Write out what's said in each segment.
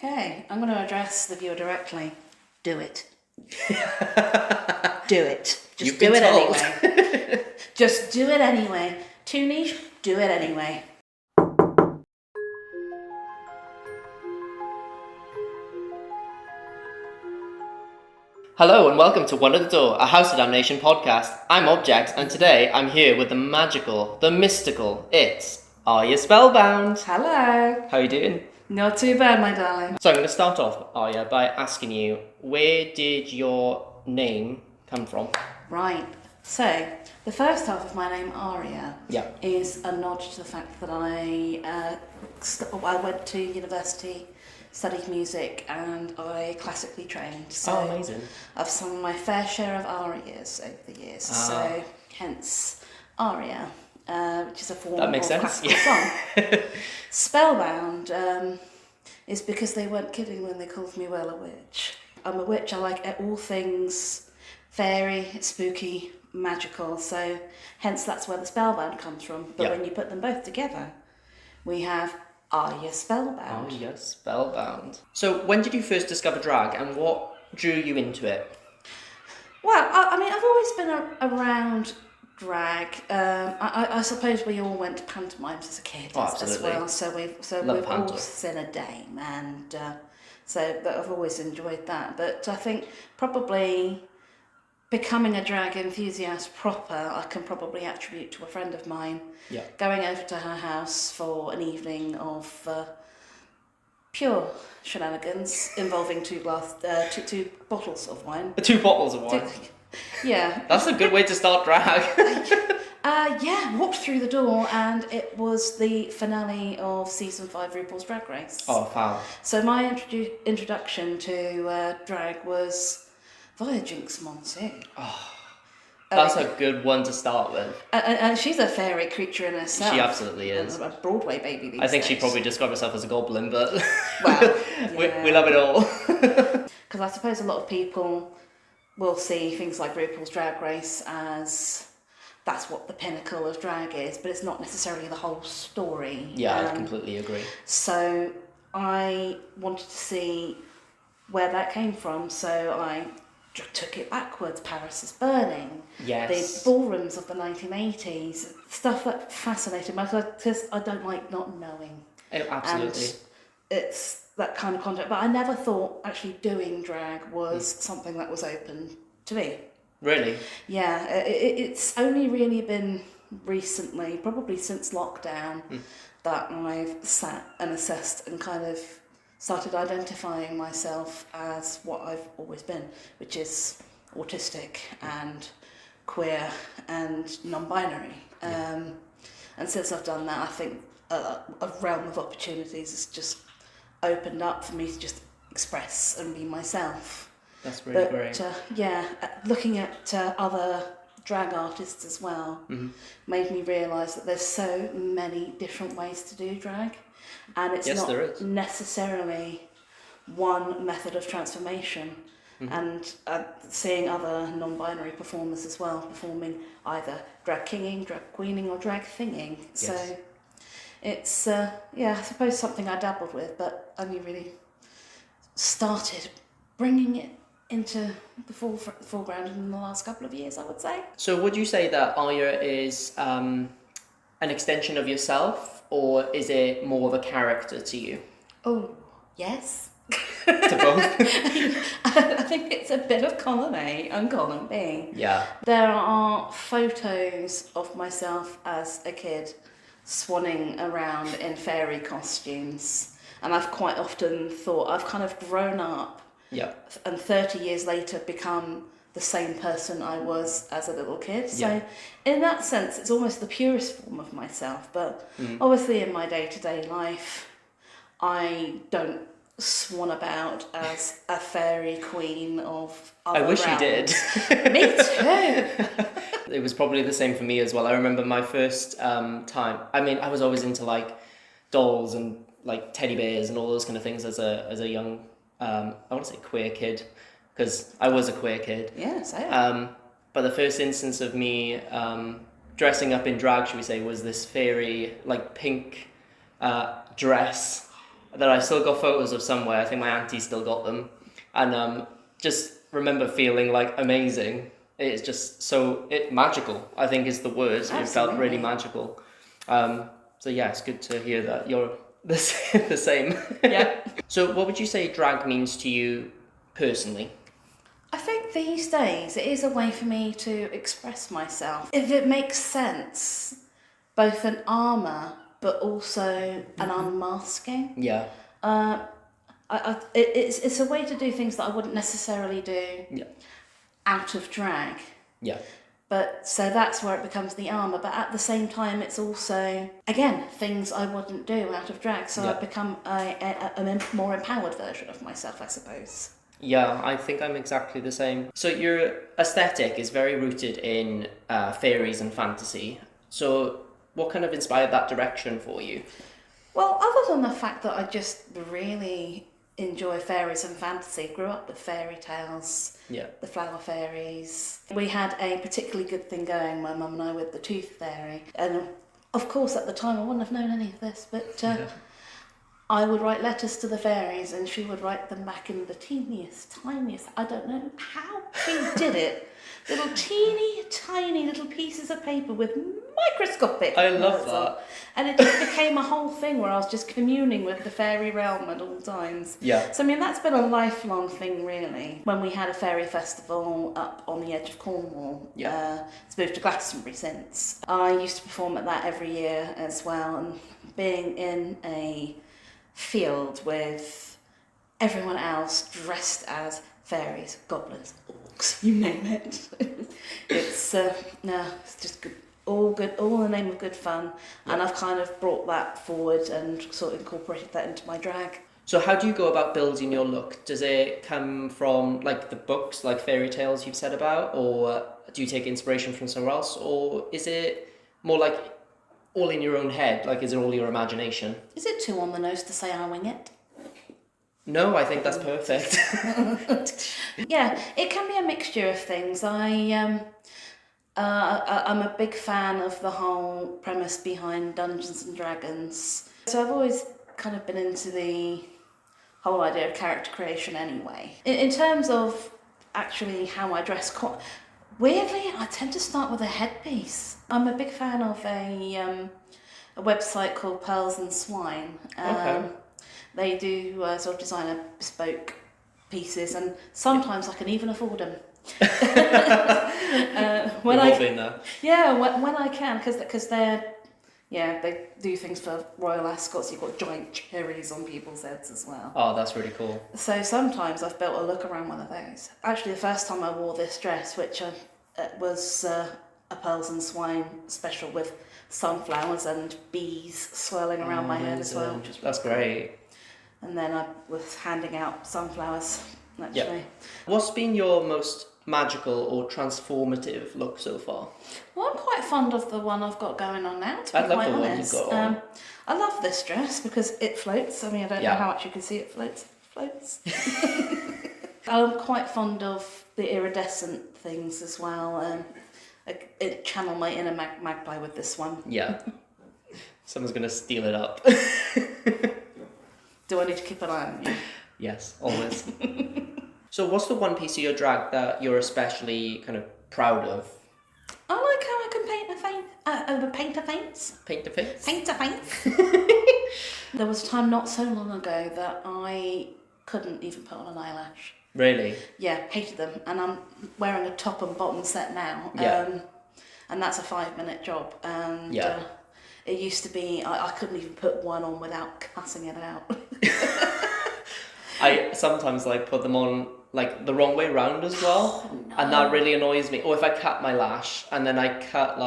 Okay, I'm going to address the viewer directly. Do it. Do it. Just do it anyway. Just do it anyway. Too niche, do it anyway. Hello and welcome to One at the Door, a House of Damnation podcast. I'm Object, and today I'm here with the magical, the mystical, it's Aria Spellbound. Hello. How are you doing? Not too bad, my darling. So I'm going to start off, Aria, by asking you, where did your name come from? Right. So, the first half of my name, Aria, is a nod to the fact that I went to university, studied music, and I classically trained. So amazing. I've sung my fair share of arias over the years. So, hence Aria, which is a form of classical song. Spellbound is because they weren't kidding when they called me a witch. I'm a witch. I like all things fairy, spooky, magical. So hence that's where the Spellbound comes from. But when you put them both together, we have Aria Spellbound. Aria Spellbound. So when did you first discover drag, and what drew you into it? Well, I mean, I've always been around drag. I suppose we all went to pantomimes as a kid as well. So we've all seen a dame, and but I've always enjoyed that. But I think probably becoming a drag enthusiast proper, I can probably attribute to a friend of mine. Yeah. Going over to her house for an evening of pure shenanigans involving two bottles of wine. 2 bottles of wine. Yeah. That's a good way to start drag. Walked through the door and it was the finale of season 5 RuPaul's Drag Race. Oh, wow. So my introduction to drag was via Jinx Monsoon. Oh, that's a good one to start with. And she's a fairy creature in herself. She absolutely is. A Broadway baby these I think days. She probably described herself as a goblin, but well, we love it all. Because I suppose a lot of people will see things like RuPaul's Drag Race as that's what the pinnacle of drag is, but it's not necessarily the whole story. Yeah, I completely agree. So I wanted to see where that came from, so I took it backwards. Paris is Burning. Yes. The ballrooms of the 1980s, stuff that fascinated me because I don't like not knowing. Oh, absolutely. And it's that kind of content, but I never thought actually doing drag was something that was open to me. Really? Yeah, it's only really been recently, probably since lockdown, that I've sat and assessed and kind of started identifying myself as what I've always been, which is autistic and queer and non-binary. And since I've done that, I think a realm of opportunities has just opened up for me to just express and be myself. That's really great. Looking at other drag artists as well made me realise that there's so many different ways to do drag, and it's not necessarily one method of transformation. And seeing other non-binary performers as well performing either drag kinging, drag queening, or drag thinging. Yes. So it's I suppose something I dabbled with, but only really started bringing it into the foreground in the last couple of years, I would say. So would you say that Aria is an extension of yourself, or is it more of a character to you? Oh, yes. To both? I think it's a bit of column A and column B. Yeah. There are photos of myself as a kid swanning around in fairy costumes, and I've quite often thought I've kind of grown up. Yeah. And 30 years later become the same person I was as a little kid. So in that sense, it's almost the purest form of myself. But obviously in my day-to-day life, I don't swan about as a fairy queen of other I wish realms. you did. Me too. It was probably the same for me as well. I remember my first time. I mean, I was always into like dolls and like teddy bears and all those kind of things as a young I want to say queer kid, because I was a queer kid. Yeah, same. But the first instance of me dressing up in drag, should we say, was this fairy, like, pink dress that I still got photos of somewhere. I think my auntie still got them. And just remember feeling like amazing. It's just magical, I think is the word. Absolutely. It felt really magical. So yeah, it's good to hear that you're the same. Yeah. So what would you say drag means to you personally? I think these days it is a way for me to express myself. If it makes sense, both an armour but also an unmasking. Yeah. It's a way to do things that I wouldn't necessarily do out of drag. Yeah. But so that's where it becomes the armour. But at the same time, it's also, again, things I wouldn't do out of drag. So I've become a more empowered version of myself, I suppose. Yeah, I think I'm exactly the same. So your aesthetic is very rooted in fairies and fantasy. So what kind of inspired that direction for you? Well, other than the fact that I just really enjoy fairies and fantasy, grew up with fairy tales, the flower fairies. We had a particularly good thing going, my mum and I, with the tooth fairy. And of course, at the time, I wouldn't have known any of this, but I would write letters to the fairies and she would write them back in the teeniest, tiniest, I don't know how she did it, little teeny tiny little pieces of paper with microscopic. I love that. And it just became a whole thing where I was just communing with the fairy realm at all times. Yeah. So I mean, that's been a lifelong thing really. When we had a fairy festival up on the edge of Cornwall, it's moved to Glastonbury since. I used to perform at that every year as well, and being in a field with everyone else dressed as fairies, goblins, orcs, you name it. It's just good, all in the name of good fun, and I've kind of brought that forward and sort of incorporated that into my drag. So how do you go about building your look? Does it come from like the books, like fairy tales you've said about, or do you take inspiration from somewhere else, or is it more like all in your own head? Like, is it all your imagination? Is it too on the nose to say I wing it? No, I think that's perfect. Yeah, it can be a mixture of things. I'm a big fan of the whole premise behind Dungeons and Dragons. So I've always kind of been into the whole idea of character creation anyway. In terms of actually how I dress, weirdly, I tend to start with a headpiece. I'm a big fan of a website called Pearls and Swine. They do sort of designer bespoke pieces, and sometimes I can even afford them. When I can, because they do things for royal ascots. You've got giant cherries on people's heads as well. Oh, that's really cool. So sometimes I've built a look around one of those. Actually, the first time I wore this dress, which was a Pearls and Swine special with sunflowers and bees swirling around my head as well. That's great. And then I was handing out sunflowers, actually. Yeah. What's been your most magical or transformative look so far? Well, I'm quite fond of the one I've got going on now, to be quite honest. One you've got on. I love this dress because it floats. I mean, I don't know how much you can see it floats. I'm quite fond of the iridescent things as well. I channel my inner magpie with this one. Yeah. Someone's going to steal it up. Do I need to keep an eye on you? Yes, always. So what's the one piece of your drag that you're especially kind of proud of? I like how I can paint a face. Paint a face? Paint a face. There was a time not so long ago that I couldn't even put on an eyelash. Really? Yeah, hated them. And I'm wearing a top and bottom set now. Yeah. And that's a 5-minute job. And it used to be, I couldn't even put one on without cutting it out. I sometimes put them on the wrong way round as well. Oh, no. And that really annoys me. Or if I cut my lash and then I cut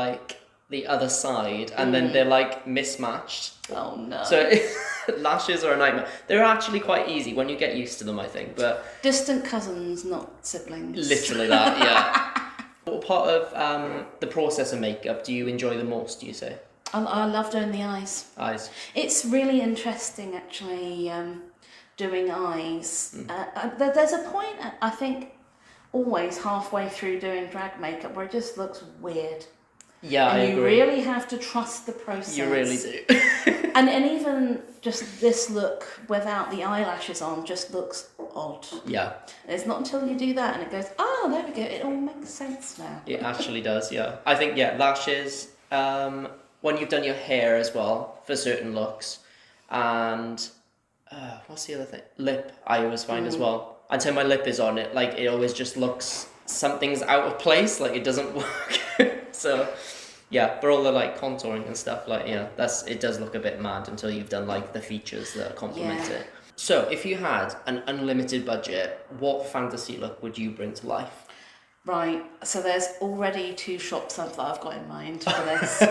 the other side and then they're mismatched. Oh no. So lashes are a nightmare. They're actually quite easy when you get used to them, I think. But distant cousins, not siblings. Literally that, yeah. What part of the process of makeup do you enjoy the most, do you say? I love doing the eyes. Eyes. It's really interesting, actually, doing eyes. There's a point, I think, always halfway through doing drag makeup where it just looks weird. Yeah, and I agree. you really have to trust the process. You really do. and even just this look without the eyelashes on just looks odd. Yeah. And it's not until you do that and it goes, there we go, it all makes sense now. It actually does, yeah. I think, lashes, when you've done your hair as well, for certain looks, and what's the other thing? Lip, I always find as well. Until my lip is on it, like, it always just looks, something's out of place, like, it doesn't work. So, yeah, for all the, like, contouring and stuff, like, it does look a bit mad until you've done, like, the features that complement it. So, if you had an unlimited budget, what fantasy look would you bring to life? Right, so there's already 2 shops that I've got in mind for this.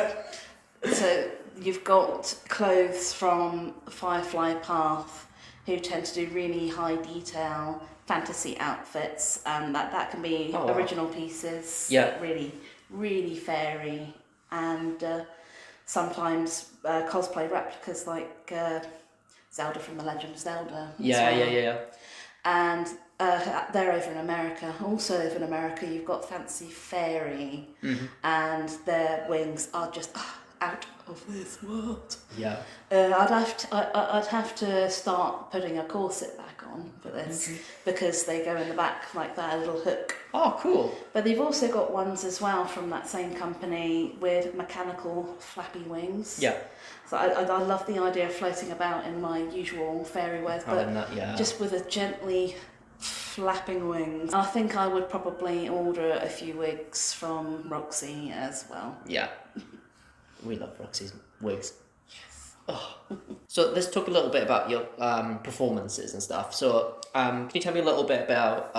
So you've got clothes from Firefly Path, who tend to do really high detail fantasy outfits, and that can be original pieces, really, really fairy, and sometimes cosplay replicas like Zelda from The Legend of Zelda. Yeah. And they're over in America. Also over in America, you've got Fancy Fairy, and their wings are just out of this world. Yeah. I'd have to start putting a corset back on for this because they go in the back like that, a little hook. Oh, cool. But they've also got ones as well from that same company with mechanical flappy wings. Yeah. So I love the idea of floating about in my usual fairy wear, but just with a gently flapping wings. I think I would probably order a few wigs from Roxy as well. Yeah. We love Roxy's wigs. Yes. Oh. So let's talk a little bit about your performances and stuff. So can you tell me a little bit about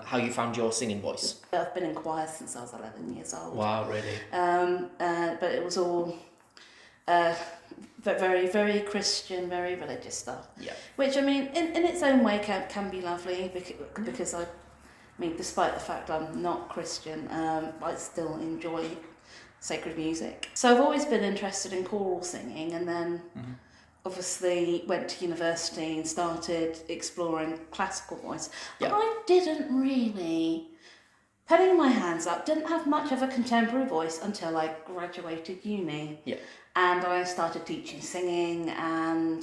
how you found your singing voice? I've been in choir since I was 11 years old. Wow, really? But it was all very, very Christian, very religious stuff. Yeah. Which, I mean, in its own way can be lovely because I mean, despite the fact I'm not Christian, I still enjoy sacred music. So I've always been interested in choral singing, and then obviously went to university and started exploring classical voice. Yeah. But I didn't really, putting my hands up, didn't have much of a contemporary voice until I graduated uni. Yeah. And I started teaching singing and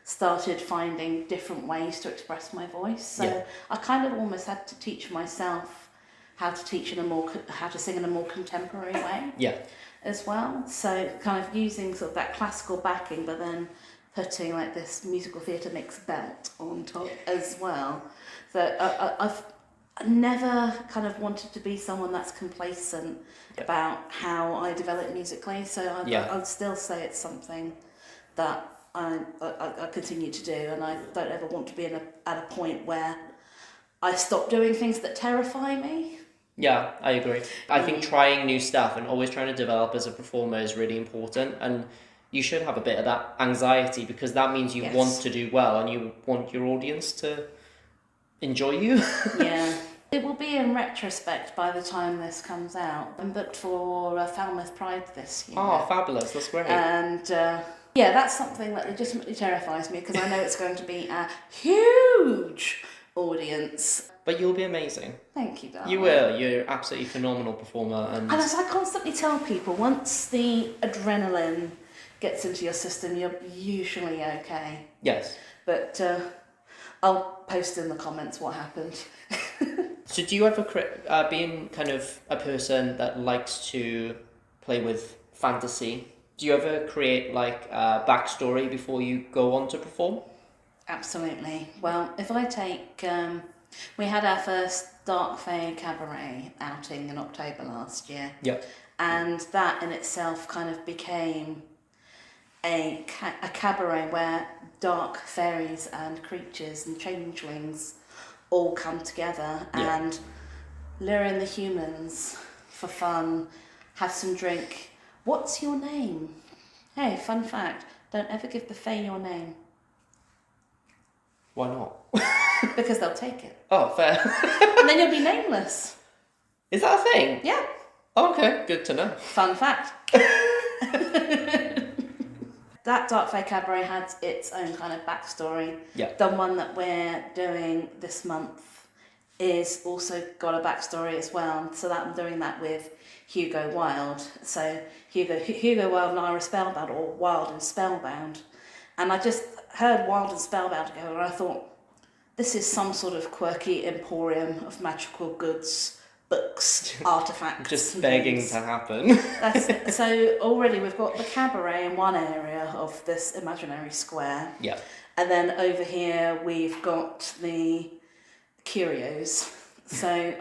started finding different ways to express my voice. So I kind of almost had to teach myself how to sing in a more contemporary way. Yeah. As well. So kind of using sort of that classical backing, but then putting like this musical theatre mix belt on top as well. So I've never kind of wanted to be someone that's complacent about how I develop musically. So I'd still say it's something that I continue to do, and I don't ever want to be at a point where I stop doing things that terrify me. Yeah, I agree. I think trying new stuff and always trying to develop as a performer is really important, and you should have a bit of that anxiety because that means you want to do well and you want your audience to enjoy you. Yeah. It will be in retrospect by the time this comes out. I'm booked for Falmouth Pride this year. Oh, fabulous. That's great. And that's something that legitimately terrifies me because I know it's going to be a huge audience. But you'll be amazing. Thank you, darling. You will. You're an absolutely phenomenal performer. And as I constantly tell people, once the adrenaline gets into your system, you're usually okay. Yes. But I'll post in the comments what happened. So do you ever, being kind of a person that likes to play with fantasy, do you ever create like a backstory before you go on to perform? Absolutely. Well, if I take... we had our first Dark Fae Cabaret outing in October last year. Yeah. And that in itself kind of became a cabaret where dark fairies and creatures and changelings all come together and lure in the humans for fun, have some drink. What's your name? Hey, fun fact, don't ever give the Fae your name. Why not? Because they'll take it. Oh, fair. And then you'll be nameless. Is that a thing? Yeah. Okay, good to know. Fun fact. That Dark Fae Cabaret had its own kind of backstory. Yeah. The one that we're doing this month is also got a backstory as well. So that I'm doing that with Hugo Wilde. So Hugo Wilde and Aria Spellbound, or Wilde and Spellbound. And I just heard Wilde and Spellbound together, and I thought, this is some sort of quirky emporium of magical goods, books, artefacts. Just begging to happen. So already we've got the cabaret in one area of this imaginary square. Yeah. And then over here we've got the curios. So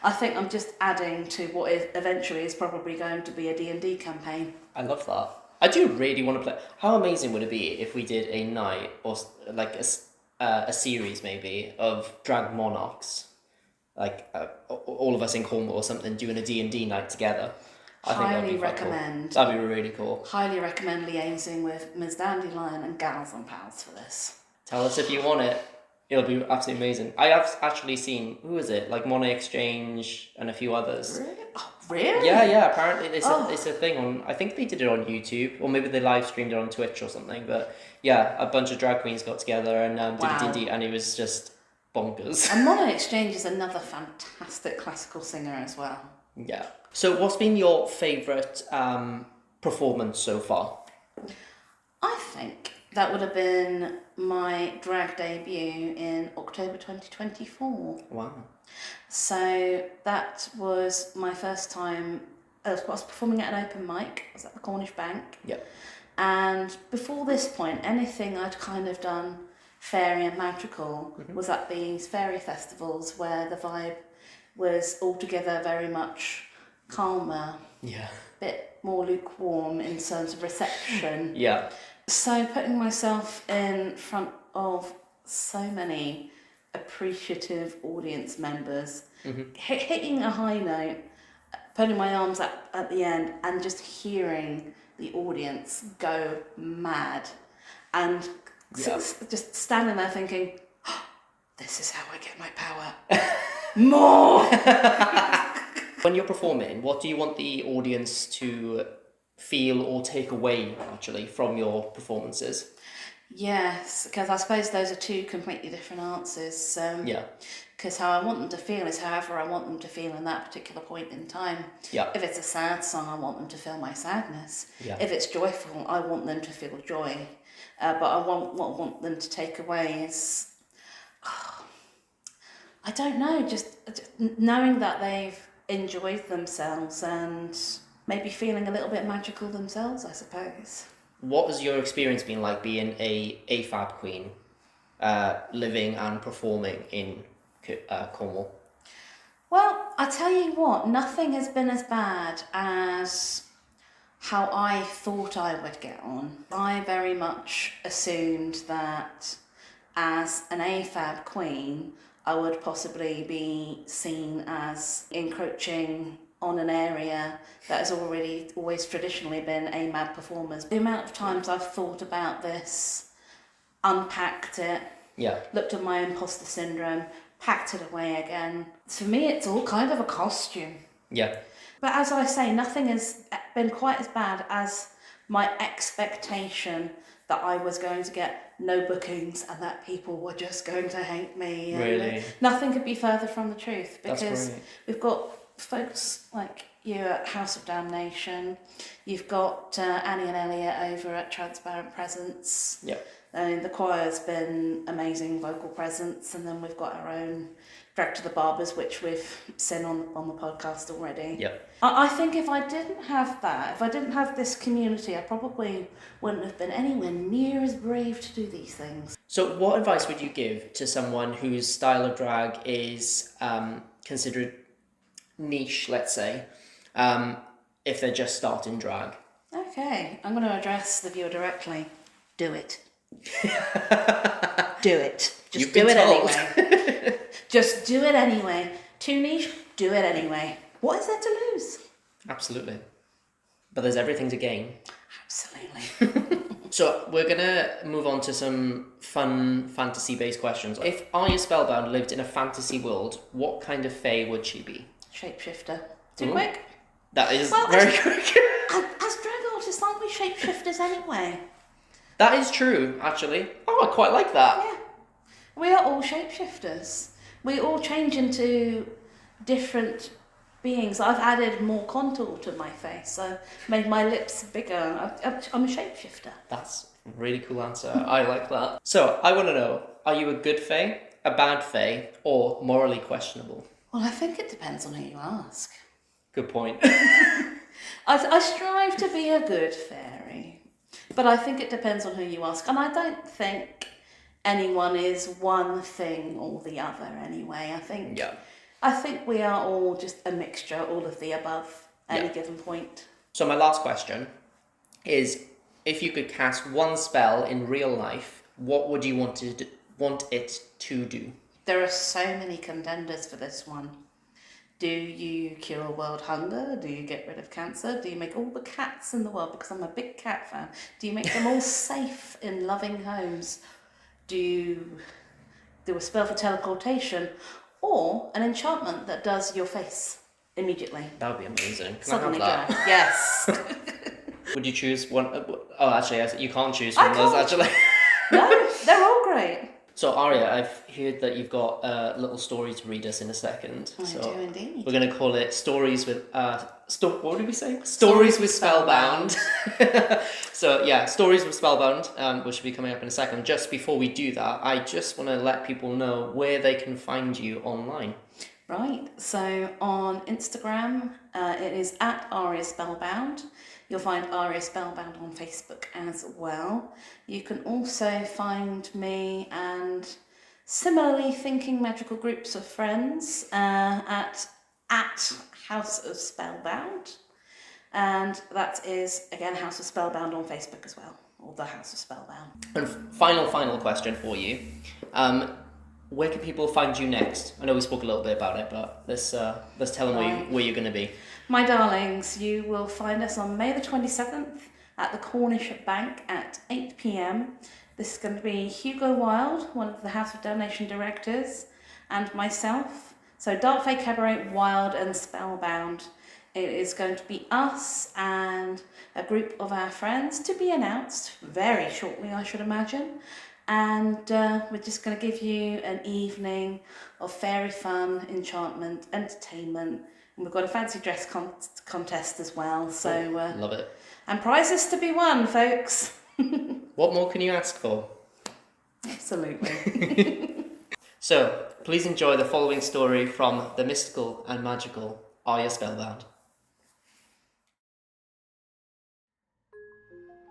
I think I'm just adding to what eventually is probably going to be a D&D campaign. I love that. I do really want to play. How amazing would it be if we did a night or like a series maybe of drag monarchs, like all of us in Cornwall or something, doing a D&D night together. Highly recommend. Cool. That'd be really cool. Highly recommend liaising with Ms. Dandelion and Gals and Pals for this. Tell us if you want it. It'll be absolutely amazing. I have actually seen, who is it? Like Monet Exchange and a few others. Really? Oh, really? Yeah. Apparently it's a thing on, I think they did it on YouTube, or maybe they live streamed it on Twitch or something. But yeah, a bunch of drag queens got together and did a D&D, and it was just bonkers. And Monet Exchange is another fantastic classical singer as well. Yeah. So what's been your favourite performance so far? I think that would have been my drag debut in October 2024. Wow. So that was my first time. I was performing at an open mic. I was at the Cornish Bank. Yep. And before this point, anything I'd kind of done fairy and magical was at these fairy festivals where the vibe was altogether very much calmer. Yeah. Bit more lukewarm in terms of reception. Yeah. So putting myself in front of so many appreciative audience members, hitting a high note, putting my arms up at the end and just hearing the audience go mad, and just standing there thinking, oh, this is how I get my power. More! When you're performing, what do you want the audience to feel or take away, actually, from your performances? Yes, because I suppose those are two completely different answers. Because how I want them to feel is however I want them to feel in that particular point in time. Yeah. If it's a sad song, I want them to feel my sadness. Yeah. If it's joyful, I want them to feel joy. But what I want them to take away is, I don't know, just knowing that they've enjoyed themselves and maybe feeling a little bit magical themselves, I suppose. What has your experience been like being a AFAB queen, living and performing in Cornwall? Well, I tell you what, nothing has been as bad as how I thought I would get on. I very much assumed that as an AFAB queen, I would possibly be seen as encroaching on an area that has always traditionally been AMAB performers. The amount of times I've thought about this, unpacked it, looked at my imposter syndrome, packed it away again. For me, it's all kind of a costume. Yeah. But as I say, nothing has been quite as bad as my expectation that I was going to get no bookings and that people were just going to hate me. Really? Nothing could be further from the truth, because That's we've got folks like you at House of Damnation, you've got Annie and Elliot over at Transparent Presence. Yeah. The choir's been amazing vocal presence, and then we've got our own Drag to the Barbers, which we've seen on the podcast already. Yeah. I think if I didn't have that, if I didn't have this community, I probably wouldn't have been anywhere near as brave to do these things. So what advice would you give to someone whose style of drag is considered niche, let's say, if they're just starting drag? Okay, I'm going to address the viewer directly. Do it. Do it. Just do it anyway. Just do it anyway. Too niche? Do it anyway. What is there to lose? Absolutely. But there's everything to gain. Absolutely. So we're going to move on to some fun fantasy-based questions. If Aria Spellbound lived in a fantasy world, what kind of fae would she be? Shapeshifter. Too quick? That is very quick. As drag artists, aren't we shapeshifters anyway? That is true, actually. Oh, I quite like that. Yeah. We are all shapeshifters. We all change into different beings. I've added more contour to my face. I've made my lips bigger. I'm a shapeshifter. That's a really cool answer. I like that. So, I want to know, are you a good fae, a bad fae, or morally questionable? Well, I think it depends on who you ask. Good point. I strive to be a good fairy, but I think it depends on who you ask. And I don't think anyone is one thing or the other anyway. I think we are all just a mixture, all of the above, at any given point. So my last question is, if you could cast one spell in real life, what would you want it to do? There are so many contenders for this one. Do you cure world hunger? Do you get rid of cancer? Do you make all the cats in the world, because I'm a big cat fan, do you make them all safe in loving homes? Do you do a spell for teleportation? Or an enchantment that does your face immediatately? That would be amazing. Suddenly I have that? dry. Yes. Would you choose one? Oh, actually, you can't choose from those, actually. No, they're all great. So, Aria, I've heard that you've got a little story to read us in a second. I do indeed. We're going to call it Stories with... what did we say? Stories with Spellbound. So, yeah, Stories with Spellbound, which will be coming up in a second. Just before we do that, I just want to let people know where they can find you online. Right, so on Instagram, it is at Aria Spellbound. You'll find Aria Spellbound on Facebook as well. You can also find me and similarly thinking magical groups of friends at House of Spellbound. And that is, again, House of Spellbound on Facebook as well, or the House of Spellbound. And final question for you. Where can people find you next? I know we spoke a little bit about it, but let's tell them where you're going to be. My darlings, you will find us on May the 27th at the Cornish Bank at 8 p.m. This is going to be Hugo Wilde, one of the House of Damnation directors, and myself. So Dark Fae Cabaret, Wilde and Spellbound. It is going to be us and a group of our friends, to be announced very shortly, I should imagine. And we're just going to give you an evening of fairy fun, enchantment, entertainment. And we've got a fancy dress contest as well. So love it. And prizes to be won, folks. What more can you ask for? Absolutely. So, please enjoy the following story from the mystical and magical Aria Spellbound.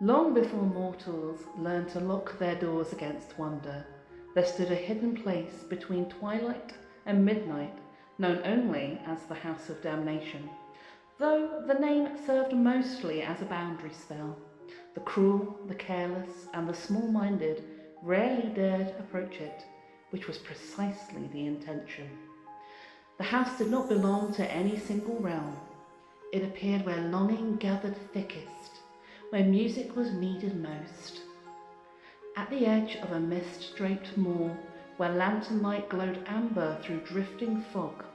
Long before mortals learned to lock their doors against wonder, there stood a hidden place between twilight and midnight, known only as the House of Damnation, though the name served mostly as a boundary spell. The cruel, the careless, and the small-minded rarely dared approach it, which was precisely the intention. The house did not belong to any single realm. It appeared where longing gathered thickest, where music was needed most. At the edge of a mist-draped moor, where lantern light glowed amber through drifting fog,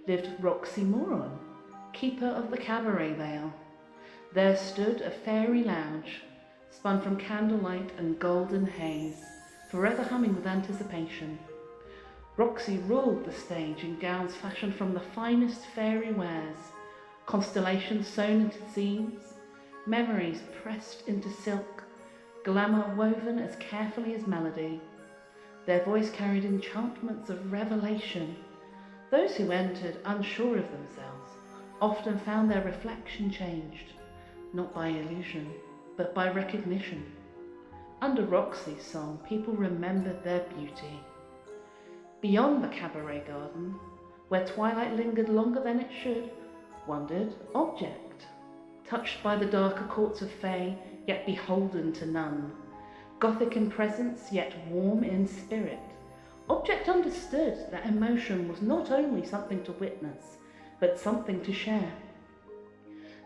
lived Roxy Moron, keeper of the cabaret veil. There stood a fairy lounge, spun from candlelight and golden haze, forever humming with anticipation. Roxy ruled the stage in gowns fashioned from the finest fairy wares, constellations sewn into seams, memories pressed into silk, glamour woven as carefully as melody. Their voice carried enchantments of revelation. Those who entered unsure of themselves often found their reflection changed, not by illusion, but by recognition. Under Roxy's song, people remembered their beauty. Beyond the cabaret garden, where twilight lingered longer than it should, wandered Object, touched by the darker courts of Fae, yet beholden to none. Gothic in presence, yet warm in spirit, Object understood that emotion was not only something to witness, but something to share.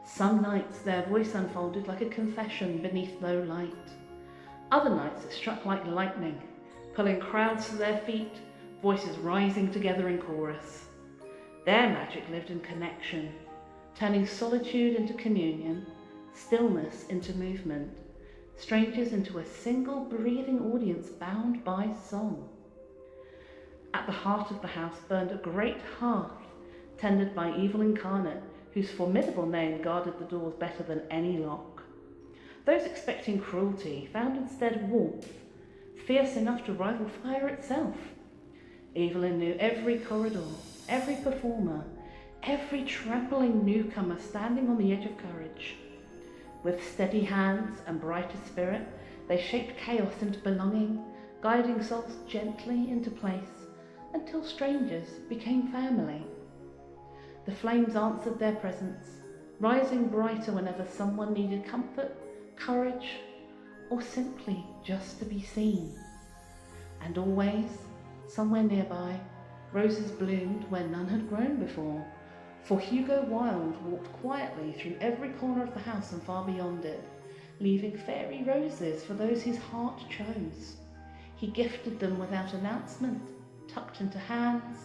Some nights their voice unfolded like a confession beneath low light. Other nights it struck like lightning, pulling crowds to their feet, voices rising together in chorus. Their magic lived in connection, turning solitude into communion, stillness into movement, strangers into a single breathing audience bound by song. At At the heart of the house burned a great hearth, tended by evil incarnate, whose formidable name guarded the doors better than any lock. Those expecting cruelty found instead warmth, fierce enough to rival fire itself. Evelyn knew every corridor, every performer, every trampling newcomer standing on the edge of courage. With steady hands and brighter spirit, they shaped chaos into belonging, guiding souls gently into place until strangers became family. The flames answered their presence, rising brighter whenever someone needed comfort, courage, or simply just to be seen. And always, somewhere nearby, roses bloomed where none had grown before, for Hugo Wilde walked quietly through every corner of the house and far beyond it, leaving fairy roses for those his heart chose. He gifted them without announcement, tucked into hands,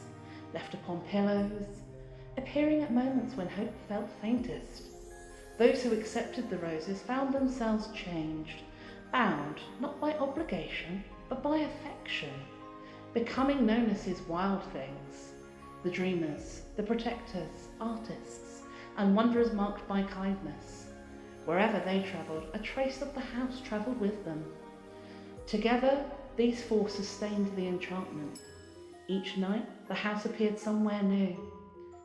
left upon pillows, appearing at moments when hope felt faintest. Those who accepted the roses found themselves changed, bound not by obligation, but by affection, becoming known as his wild things, the dreamers, the protectors, artists, and wanderers marked by kindness. Wherever they travelled, a trace of the house travelled with them. Together, these four sustained the enchantment. Each night, the house appeared somewhere new,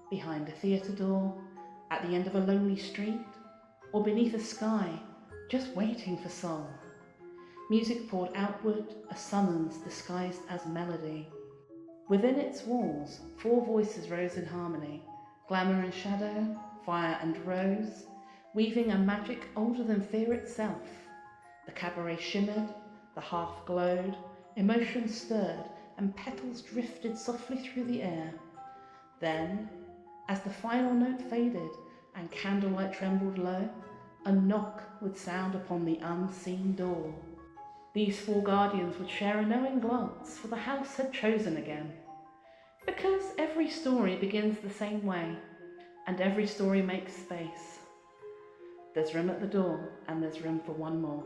behind a theatre door, at the end of a lonely street, or beneath a sky, just waiting for song. Music poured outward, a summons disguised as melody. Within its walls, four voices rose in harmony, glamour and shadow, fire and rose, weaving a magic older than fear itself. The cabaret shimmered, the hearth glowed, emotion stirred, and petals drifted softly through the air. Then, as the final note faded and candlelight trembled low, a knock would sound upon the unseen door. These four guardians would share a knowing glance, for the house had chosen again. Because every story begins the same way, and every story makes space. There's room at the door, and there's room for one more.